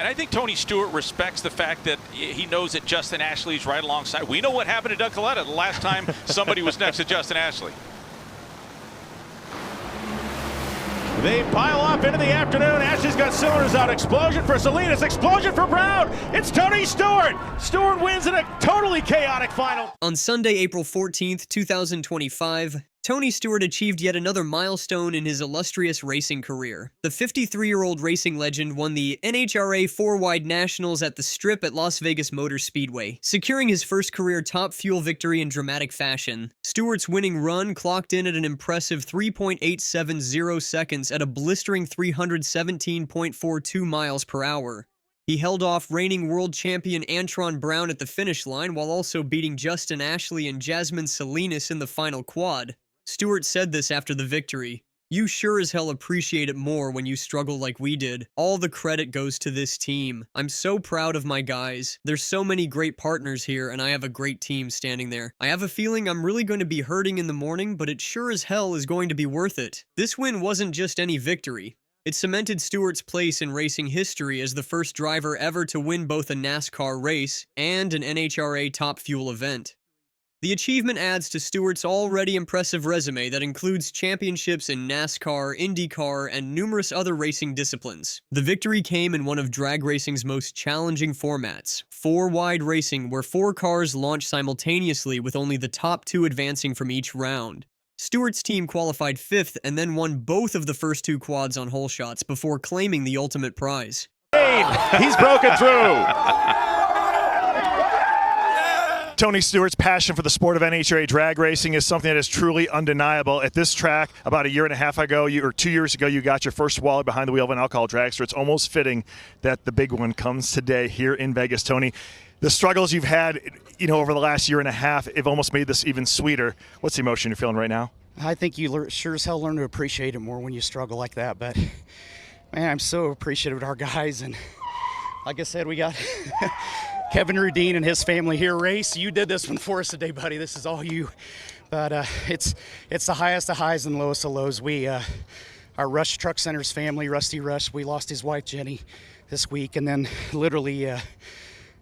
And I think Tony Stewart respects the fact that he knows that Justin Ashley's right alongside. We know what happened to Doug Coletta the last time somebody was next to Justin Ashley. They pile off into the afternoon. Ashley's got cylinders out. Explosion for Salinas. Explosion for Brown. It's Tony Stewart. Stewart wins in a totally chaotic final. On Sunday, April 14th, 2025, Tony Stewart achieved yet another milestone in his illustrious racing career. The 53-year-old racing legend won the NHRA 4-Wide Nationals at the Strip at Las Vegas Motor Speedway, securing his first career Top Fuel victory in dramatic fashion. Stewart's winning run clocked in at an impressive 3.870 seconds at a blistering 317.42 miles per hour. He held off reigning world champion Antron Brown at the finish line while also beating Justin Ashley and Jasmine Salinas in the final quad. Stewart said this after the victory. "You sure as hell appreciate it more when you struggle like we did. All the credit goes to this team. I'm so proud of my guys. There's so many great partners here and I have a great team standing there. I have a feeling I'm really going to be hurting in the morning, but it sure as hell is going to be worth it." This win wasn't just any victory. It cemented Stewart's place in racing history as the first driver ever to win both a NASCAR race and an NHRA Top Fuel event. The achievement adds to Stewart's already impressive resume that includes championships in NASCAR, IndyCar, and numerous other racing disciplines. The victory came in one of drag racing's most challenging formats, 4-wide racing, where 4 cars launch simultaneously with only the top 2 advancing from each round. Stewart's team qualified 5th and then won both of the first 2 quads on hole shots before claiming the ultimate prize. He's broken through. Tony Stewart's passion for the sport of NHRA drag racing is something that is truly undeniable. At this track, about a year and a half ago, or 2 years ago, you got your first wallet behind the wheel of an alcohol dragster. It's almost fitting that the big one comes today here in Vegas. Tony, the struggles you've had, over the last year and a half have almost made this even sweeter. What's the emotion you're feeling right now? I think you sure as hell learn to appreciate it more when you struggle like that. But, man, I'm so appreciative of our guys. And like I said, we got Kevin Rudine and his family here. Race, you did this one for us today, buddy. This is all you. But it's the highest of highs and lowest of lows. Our Rush Truck Center's family, Rusty Rush, we lost his wife, Jenny, this week. And then literally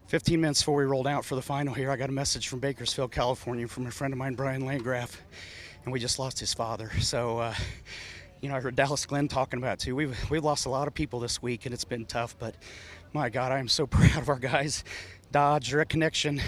15 minutes before we rolled out for the final here, I got a message from Bakersfield, California from a friend of mine, Brian Landgraf. And we just lost his father. So, I heard Dallas Glenn talking about it too. We've lost a lot of people this week, and it's been tough. But my God, I am so proud of our guys. Dodge, Direct Connection,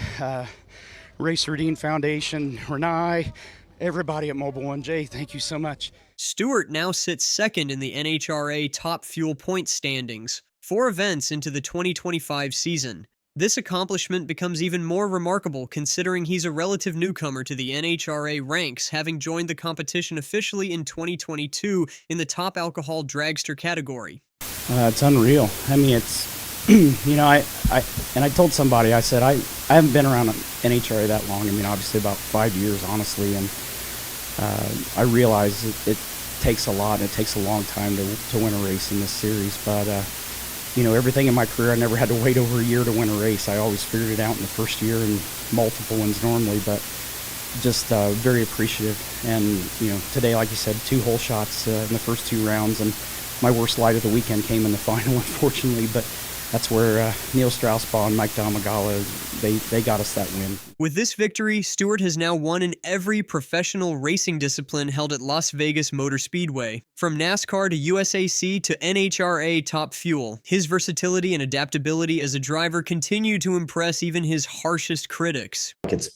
Race Rudine Foundation, Renai, everybody at Mobile 1J. Thank you so much. Stewart now sits second in the NHRA Top Fuel point standings, 4 events into the 2025 season. This accomplishment becomes even more remarkable considering he's a relative newcomer to the NHRA ranks, having joined the competition officially in 2022 in the top alcohol dragster category. It's unreal. I mean, it's, I told somebody, I said, I haven't been around NHRA that long. I mean, obviously about 5 years, honestly, and I realize it takes a lot and it takes a long time to win a race in this series, but everything in my career, I never had to wait over a year to win a race. I always figured it out in the first year and multiple wins normally, but just very appreciative. And, today, like you said, 2 hole shots in the first 2 rounds, and my worst light of the weekend came in the final, unfortunately, but that's where Neil Straussbaugh and Mike Damagala, they got us that win. With this victory, Stewart has now won in every professional racing discipline held at Las Vegas Motor Speedway. From NASCAR to USAC to NHRA Top Fuel, his versatility and adaptability as a driver continue to impress even his harshest critics. It's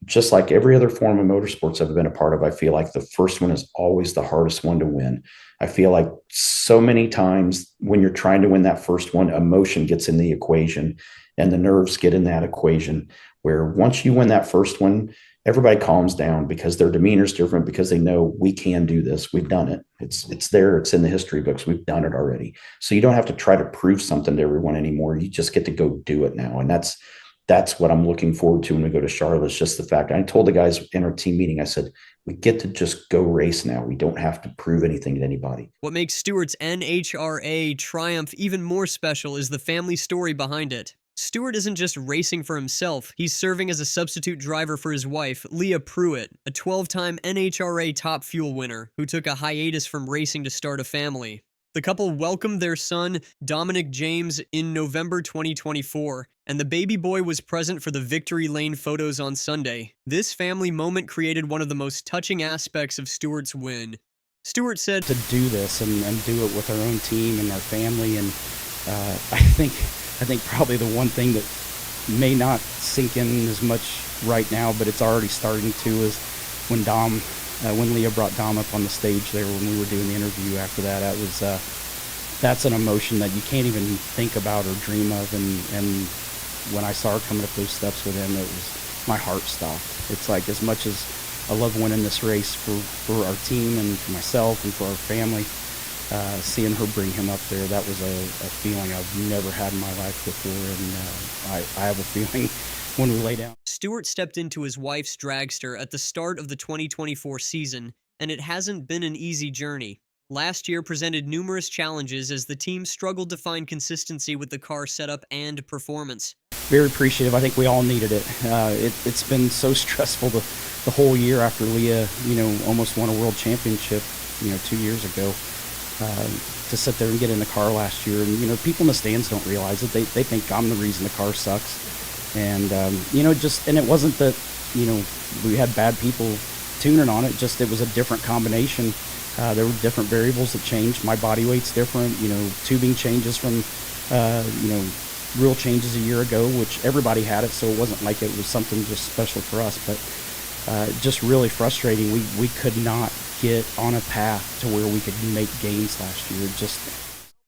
just like every other form of motorsports I've been a part of. I feel like the first one is always the hardest one to win. I feel like so many times when you're trying to win that first one, emotion gets in the equation and the nerves get in that equation, where once you win that first one, everybody calms down because their demeanor is different, because they know we can do this. We've done it. It's there. It's in the history books. We've done it already. So you don't have to try to prove something to everyone anymore. You just get to go do it now. And that's what I'm looking forward to when we go to Charlotte. It's just the fact. I told the guys in our team meeting, I said, we get to just go race now. We don't have to prove anything to anybody. What makes Stewart's NHRA triumph even more special is the family story behind it. Stewart isn't just racing for himself, he's serving as a substitute driver for his wife, Leah Pruitt, a 12-time NHRA Top Fuel winner who took a hiatus from racing to start a family. The couple welcomed their son, Dominic James, in November 2024, and the baby boy was present for the victory lane photos on Sunday. This family moment created one of the most touching aspects of Stewart's win. Stewart said, To do this and do it with our own team and our family, and I think probably the one thing that may not sink in as much right now, but it's already starting to, is when Leah brought Dom up on the stage there when we were doing the interview after that. That was that's an emotion that you can't even think about or dream of, and when I saw her coming up those steps with him, it was, my heart stopped. It's like, as much as I love winning this race for our team and for myself and for our family, seeing her bring him up there, that was a feeling I've never had in my life before, and I have a feeling when we lay down. Stewart stepped into his wife's dragster at the start of the 2024 season, and it hasn't been an easy journey. Last year presented numerous challenges as the team struggled to find consistency with the car setup and performance. Very appreciative. I think we all needed it. It's been so stressful the whole year after Leah, almost won a world championship, 2 years ago. To sit there and get in the car last year, and people in the stands don't realize it. They think I'm the reason the car sucks, and and it wasn't that we had bad people tuning on it. Just, it was a different combination. There were different variables that changed. My body weight's different. Tubing changes from rule changes a year ago, which everybody had it, so it wasn't like it was something just special for us. But just really frustrating. We could not get on a path to where we could make gains last year.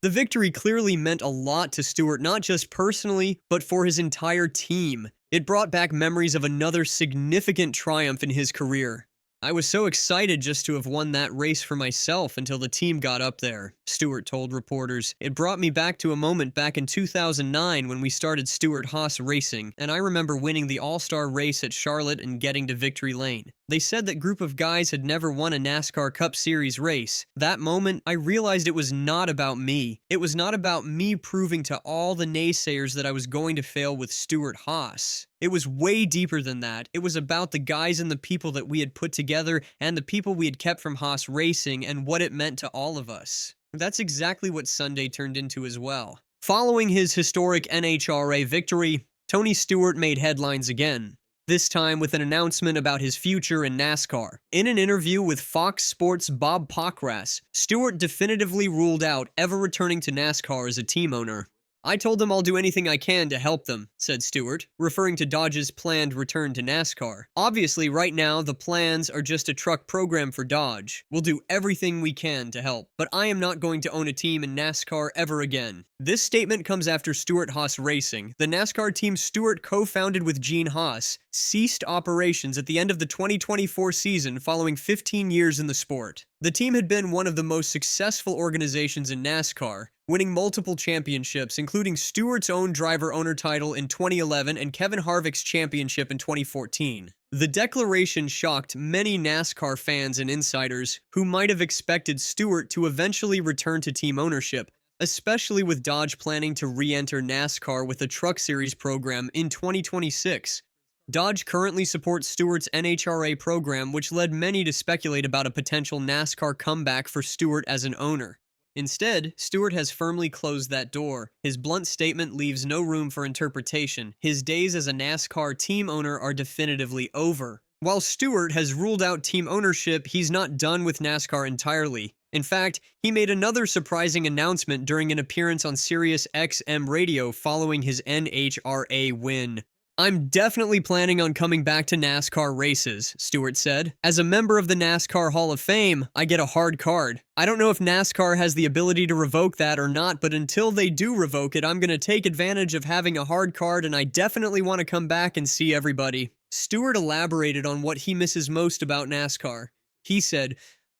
The victory clearly meant a lot to Stewart, not just personally, but for his entire team. It brought back memories of another significant triumph in his career. I was so excited just to have won that race for myself until the team got up there, Stewart told reporters. It brought me back to a moment back in 2009 when we started Stewart-Haas Racing, and I remember winning the All-Star race at Charlotte and getting to victory lane. They said that group of guys had never won a NASCAR Cup Series race. That moment, I realized it was not about me. It was not about me proving to all the naysayers that I was going to fail with Stewart-Haas. It was way deeper than that. It was about the guys and the people that we had put together and the people we had kept from Haas Racing and what it meant to all of us. That's exactly what Sunday turned into as well. Following his historic NHRA victory, Tony Stewart made headlines again. This time with an announcement about his future in NASCAR. In an interview with Fox Sports' Bob Pockras, Stewart definitively ruled out ever returning to NASCAR as a team owner. I told them I'll do anything I can to help them, said Stewart, referring to Dodge's planned return to NASCAR. Obviously, right now, the plans are just a truck program for Dodge. We'll do everything we can to help, but I am not going to own a team in NASCAR ever again. This statement comes after Stewart-Haas Racing, the NASCAR team Stewart co-founded with Gene Haas, ceased operations at the end of the 2024 season following 15 years in the sport. The team had been one of the most successful organizations in NASCAR, winning multiple championships, including Stewart's own driver owner title in 2011 and Kevin Harvick's championship in 2014. The declaration shocked many NASCAR fans and insiders who might have expected Stewart to eventually return to team ownership, especially with Dodge planning to re-enter NASCAR with a Truck Series program in 2026. Dodge currently supports Stewart's NHRA program, which led many to speculate about a potential NASCAR comeback for Stewart as an owner. Instead, Stewart has firmly closed that door. His blunt statement leaves no room for interpretation. His days as a NASCAR team owner are definitively over. While Stewart has ruled out team ownership, he's not done with NASCAR entirely. In fact, he made another surprising announcement during an appearance on Sirius XM radio following his NHRA win. I'm definitely planning on coming back to NASCAR races, Stewart said. As a member of the NASCAR Hall of Fame, I get a hard card. I don't know if NASCAR has the ability to revoke that or not, but until they do revoke it, I'm going to take advantage of having a hard card, and I definitely want to come back and see everybody. Stewart elaborated on what he misses most about NASCAR. He said,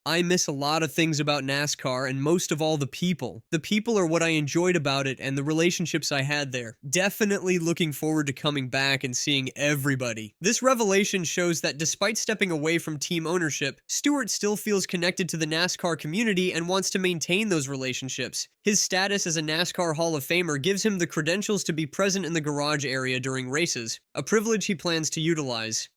I miss a lot of things about NASCAR, and most of all the people. The people are what I enjoyed about it and the relationships I had there. Definitely looking forward to coming back and seeing everybody. This revelation shows that despite stepping away from team ownership, Stewart still feels connected to the NASCAR community and wants to maintain those relationships. His status as a NASCAR Hall of Famer gives him the credentials to be present in the garage area during races, a privilege he plans to utilize.